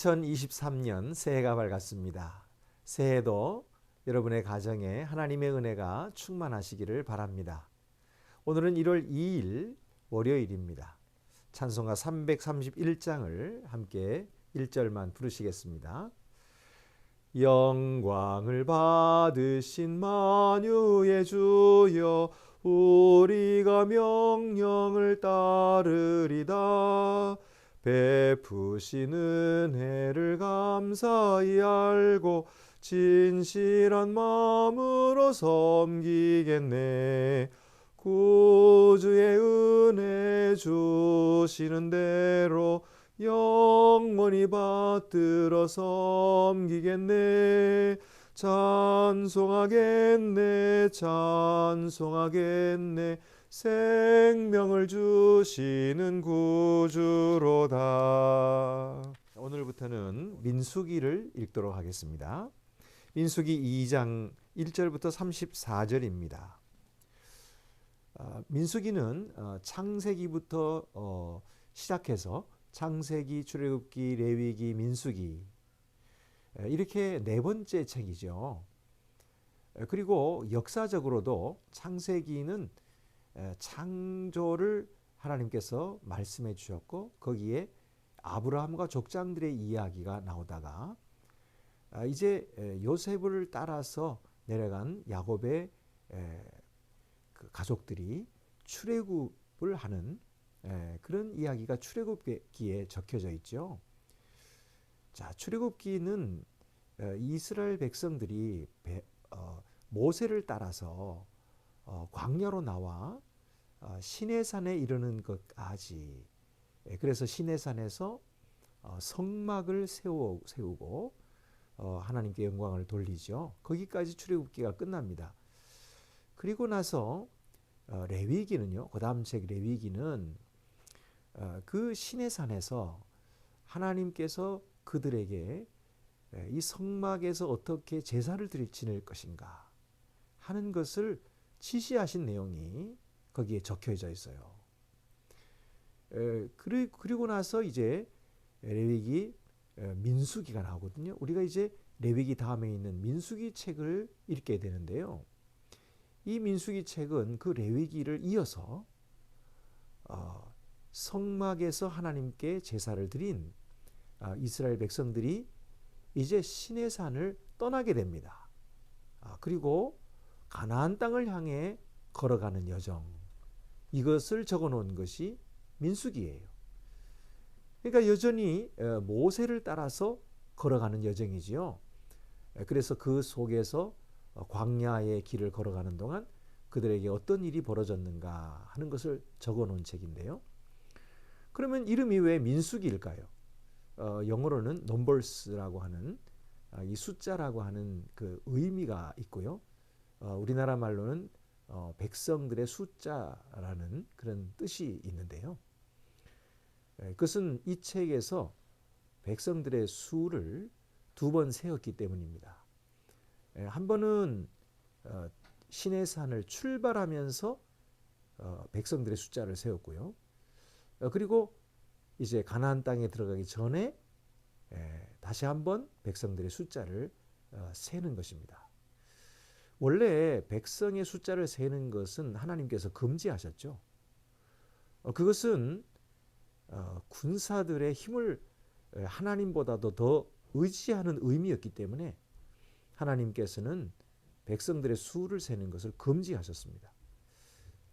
2023년 새해가 밝았습니다. 새해도 여러분의 가정에 하나님의 은혜가 충만하시기를 바랍니다. 오늘은 1월 2일 월요일입니다. 찬송가 331장을 함께 1절만 부르시겠습니다. 영광을 받으신 만유의 주여 우리가 명령을 따르리다. 베푸신 은혜를 감사히 알고 진실한 마음으로 섬기겠네. 구주의 은혜 주시는 대로 영원히 받들어 섬기겠네. 찬송하겠네 생명을 주시는 구주로다. 오늘부터는 민수기를 읽도록 하겠습니다. 민수기 2장 1절부터 34절입니다. 민수기는 창세기부터 시작해서 창세기, 출애굽기, 레위기, 민수기 이렇게 네 번째 책이죠. 그리고 역사적으로도 창세기는 창조를 하나님께서 말씀해 주셨고 거기에 아브라함과 족장들의 이야기가 나오다가 이제 요셉을 따라서 내려간 야곱의 그 가족들이 출애굽을 하는 그런 이야기가 출애굽기에 적혀져 있죠. 자, 출애굽기는 이스라엘 백성들이 모세를 따라서 광야로 나와 시내산에 이르는 것까지, 그래서 시내산에서 성막을 세우고 하나님께 영광을 돌리죠. 거기까지 출애굽기가 끝납니다. 그리고 나서 레위기는요, 그 다음 책 레위기는 그 시내산에서 하나님께서 그들에게 이 성막에서 어떻게 제사를 지낼 것인가 하는 것을 지시하신 내용이 거기에 적혀져 있어요. 그리고 나서 이제 레위기, 민수기가 나오거든요. 우리가 이제 레위기 다음에 있는 민수기 책을 읽게 되는데요. 이 민수기 책은 그 레위기를 이어서 성막에서 하나님께 제사를 드린 이스라엘 백성들이 이제 시내산을 떠나게 됩니다. 그리고 가나안 땅을 향해 걸어가는 여정, 이것을 적어놓은 것이 민수기예요. 그러니까 여전히 모세를 따라서 걸어가는 여정이지요. 그래서 그 속에서 광야의 길을 걸어가는 동안 그들에게 어떤 일이 벌어졌는가 하는 것을 적어놓은 책인데요. 그러면 이름이 왜 민수기일까요? 영어로는 넘버스라고 하는 이 숫자라고 하는 그 의미가 있고요. 우리나라 말로는 백성들의 숫자라는 그런 뜻이 있는데요. 그것은 이 책에서 백성들의 수를 두 번 세었기 때문입니다. 한 번은 시내산을 출발하면서 백성들의 숫자를 세웠고요. 그리고 이제 가나안 땅에 들어가기 전에 다시 한번 백성들의 숫자를 세는 것입니다. 원래 백성의 숫자를 세는 것은 하나님께서 금지하셨죠. 그것은 군사들의 힘을 하나님보다도 더 의지하는 의미였기 때문에 하나님께서는 백성들의 수를 세는 것을 금지하셨습니다.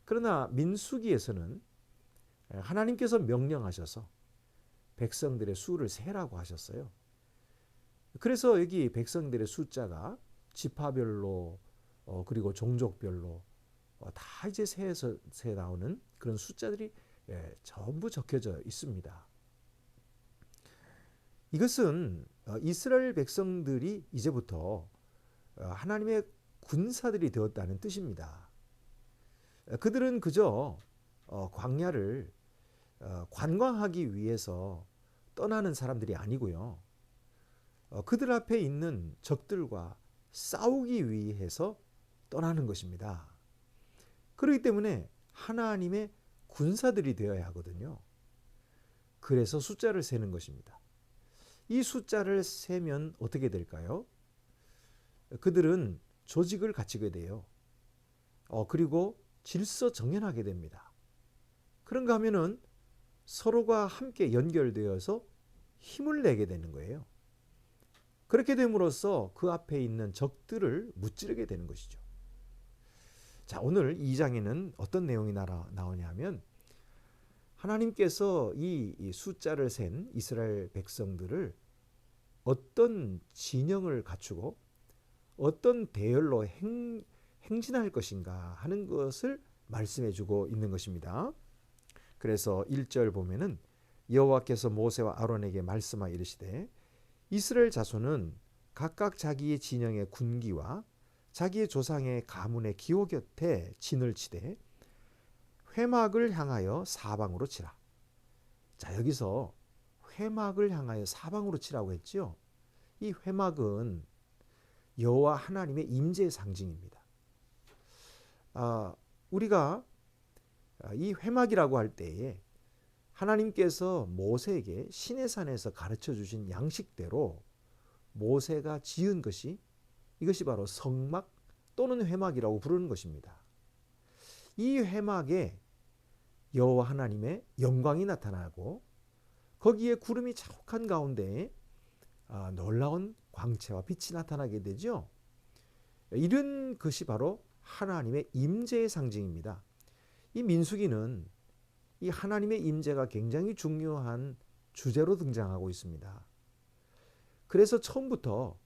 그러나 민수기에서는 하나님께서 명령하셔서 백성들의 수를 세라고 하셨어요. 그래서 여기 백성들의 숫자가 지파별로 그리고 종족별로 다 이제 세에서 세 나오는 그런 숫자들이 전부 적혀져 있습니다. 이것은 이스라엘 백성들이 이제부터 하나님의 군사들이 되었다는 뜻입니다. 그들은 그저 광야를 관광하기 위해서 떠나는 사람들이 아니고요. 그들 앞에 있는 적들과 싸우기 위해서 떠나는 것입니다. 그렇기 때문에 하나님의 군사들이 되어야 하거든요. 그래서 숫자를 세는 것입니다. 이 숫자를 세면 어떻게 될까요? 그들은 조직을 갖추게 돼요. 그리고 질서 정연하게 됩니다. 그런가 하면은 서로가 함께 연결되어서 힘을 내게 되는 거예요. 그렇게 됨으로써 그 앞에 있는 적들을 무찌르게 되는 것이죠. 자, 오늘 2장에는 어떤 내용이 나오냐면 하나님께서 이 숫자를 센 이스라엘 백성들을 어떤 진영을 갖추고 어떤 대열로 행진할 것인가 하는 것을 말씀해 주고 있는 것입니다. 그래서 1절 보면은 여호와께서 모세와 아론에게 말씀하여 이르시되 이스라엘 자손은 각각 자기의 진영의 군기와 자기의 조상의 가문의 기호 곁에 진을 치되 회막을 향하여 사방으로 치라. 자, 여기서 회막을 향하여 사방으로 치라고 했죠. 이 회막은 여호와 하나님의 임재의 상징입니다. 우리가 이 회막이라고 할 때에 하나님께서 모세에게 시내산에서 가르쳐 주신 양식대로 모세가 지은 것이 이것이 바로 성막 또는 회막이라고 부르는 것입니다. 이 회막에 여호와 하나님의 영광이 나타나고 거기에 구름이 자욱한 가운데에 놀라운 광채와 빛이 나타나게 되죠. 이런 것이 바로 하나님의 임재의 상징입니다. 이 민수기는 이 하나님의 임재가 굉장히 중요한 주제로 등장하고 있습니다. 그래서 처음부터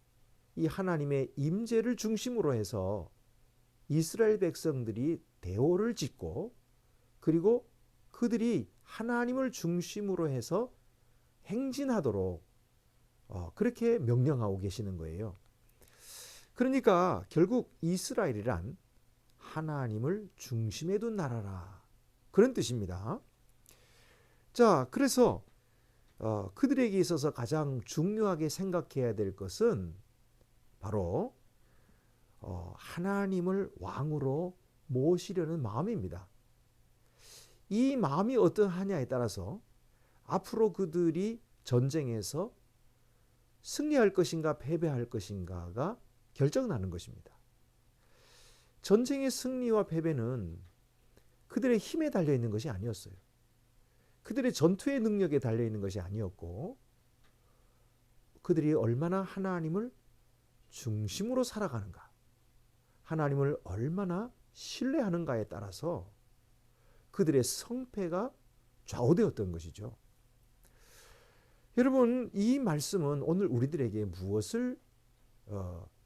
이 하나님의 임재를 중심으로 해서 이스라엘 백성들이 대오를 짓고 그리고 그들이 하나님을 중심으로 해서 행진하도록 그렇게 명령하고 계시는 거예요. 그러니까 결국 이스라엘이란 하나님을 중심에 둔 나라라, 그런 뜻입니다. 자, 그래서 그들에게 있어서 가장 중요하게 생각해야 될 것은 바로 하나님을 왕으로 모시려는 마음입니다. 이 마음이 어떠하냐에 따라서 앞으로 그들이 전쟁에서 승리할 것인가 패배할 것인가가 결정나는 것입니다. 전쟁의 승리와 패배는 그들의 힘에 달려있는 것이 아니었어요. 그들의 전투의 능력에 달려있는 것이 아니었고 그들이 얼마나 하나님을 중심으로 살아가는가, 하나님을 얼마나 신뢰하는가에 따라서 그들의 성패가 좌우되었던 것이죠. 여러분, 이 말씀은 오늘 우리들에게 무엇을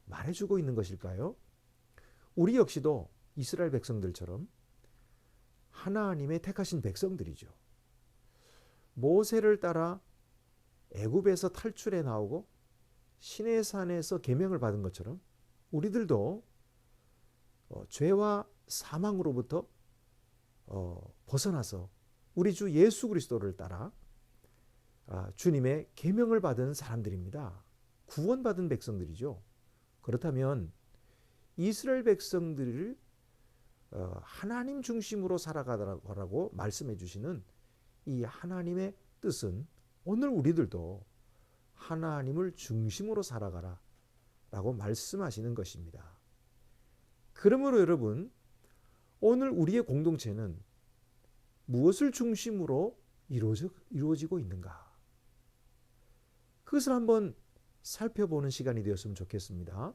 말해주고 있는 것일까요? 우리 역시도 이스라엘 백성들처럼 하나님의 택하신 백성들이죠. 모세를 따라 애굽에서 탈출해 나오고 시내산에서 계명을 받은 것처럼 우리들도 죄와 사망으로부터 벗어나서 우리 주 예수 그리스도를 따라 주님의 계명을 받은 사람들입니다. 구원받은 백성들이죠. 그렇다면 이스라엘 백성들을 하나님 중심으로 살아가라고 말씀해 주시는 이 하나님의 뜻은 오늘 우리들도 하나님을 중심으로 살아가라 라고 말씀하시는 것입니다. 그러므로 여러분, 오늘 우리의 공동체는 무엇을 중심으로 이루어지고 있는가? 그것을 한번 살펴보는 시간이 되었으면 좋겠습니다.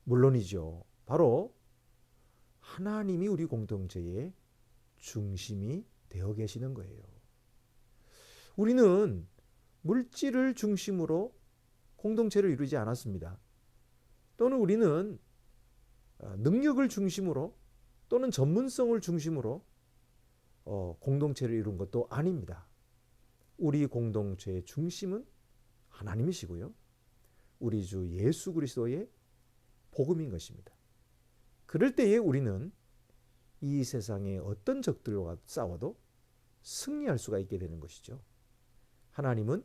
물론이죠. 바로 하나님이 우리 공동체의 중심이 되어 계시는 거예요. 우리는 물질을 중심으로 공동체를 이루지 않았습니다. 또는 우리는 능력을 중심으로 또는 전문성을 중심으로 공동체를 이룬 것도 아닙니다. 우리 공동체의 중심은 하나님이시고요. 우리 주 예수 그리스도의 복음인 것입니다. 그럴 때에 우리는 이 세상의 어떤 적들과 싸워도 승리할 수가 있게 되는 것이죠. 하나님은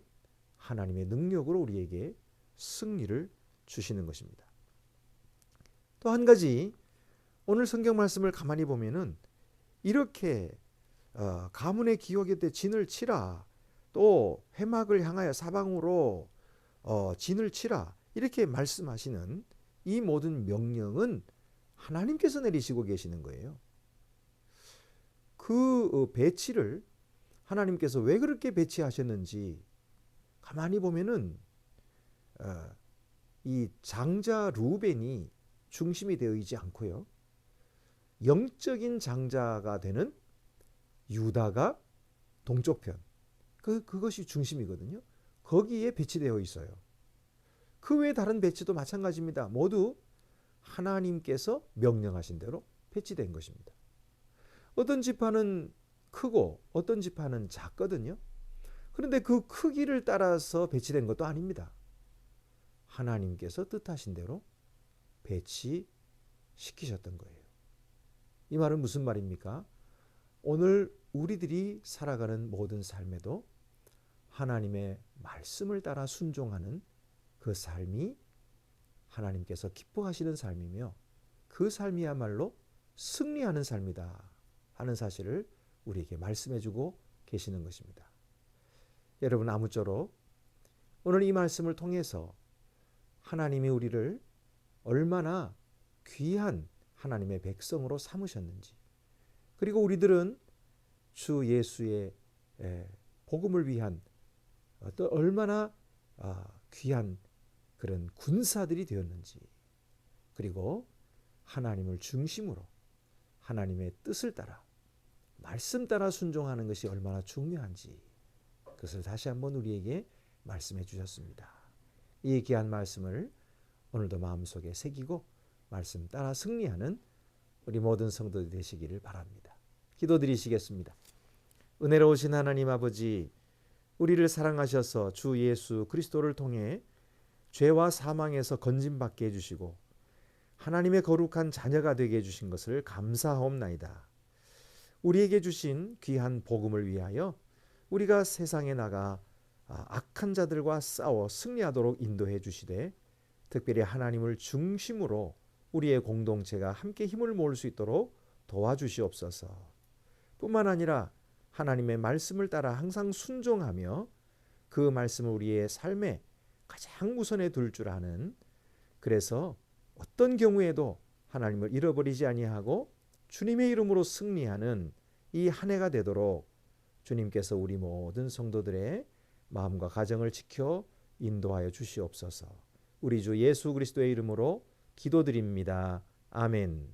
하나님의 능력으로 우리에게 승리를 주시는 것입니다. 또 한 가지, 오늘 성경 말씀을 가만히 보면은 이렇게 가문의 기호 곁에 진을 치라, 또 회막을 향하여 사방으로 진을 치라 이렇게 말씀하시는 이 모든 명령은 하나님께서 내리시고 계시는 거예요. 그 배치를 하나님께서 왜 그렇게 배치하셨는지 가만히 보면은 이 장자 루벤이 중심이 되어 있지 않고요. 영적인 장자가 되는 유다가 동쪽 편, 그것이 중심이거든요. 거기에 배치되어 있어요. 그 외에 다른 배치도 마찬가지입니다. 모두 하나님께서 명령하신 대로 배치된 것입니다. 어떤 지파는 크고 어떤 지파는 작거든요. 그런데 그 크기를 따라서 배치된 것도 아닙니다. 하나님께서 뜻하신 대로 배치시키셨던 거예요. 이 말은 무슨 말입니까? 오늘 우리들이 살아가는 모든 삶에도 하나님의 말씀을 따라 순종하는 그 삶이 하나님께서 기뻐하시는 삶이며 그 삶이야말로 승리하는 삶이다 하는 사실을 우리에게 말씀해주고 계시는 것입니다. 여러분, 아무쪼록 오늘 이 말씀을 통해서 하나님이 우리를 얼마나 귀한 하나님의 백성으로 삼으셨는지, 그리고 우리들은 주 예수의 복음을 위한 또 얼마나 귀한 그런 군사들이 되었는지, 그리고 하나님을 중심으로 하나님의 뜻을 따라 말씀 따라 순종하는 것이 얼마나 중요한지 그것을 다시 한번 우리에게 말씀해 주셨습니다. 이 귀한 말씀을 오늘도 마음속에 새기고 말씀 따라 승리하는 우리 모든 성도들이 되시기를 바랍니다. 기도드리시겠습니다. 은혜로우신 하나님 아버지, 우리를 사랑하셔서 주 예수 그리스도를 통해 죄와 사망에서 건짐받게 해주시고 하나님의 거룩한 자녀가 되게 해주신 것을 감사하옵나이다. 우리에게 주신 귀한 복음을 위하여 우리가 세상에 나가 악한 자들과 싸워 승리하도록 인도해 주시되, 특별히 하나님을 중심으로 우리의 공동체가 함께 힘을 모을 수 있도록 도와주시옵소서. 뿐만 아니라 하나님의 말씀을 따라 항상 순종하며 그 말씀을 우리의 삶에 가장 우선에 둘 줄 아는, 그래서 어떤 경우에도 하나님을 잃어버리지 아니하고 주님의 이름으로 승리하는 이 한 해가 되도록 주님께서 우리 모든 성도들의 마음과 가정을 지켜 인도하여 주시옵소서. 우리 주 예수 그리스도의 이름으로 기도드립니다. 아멘.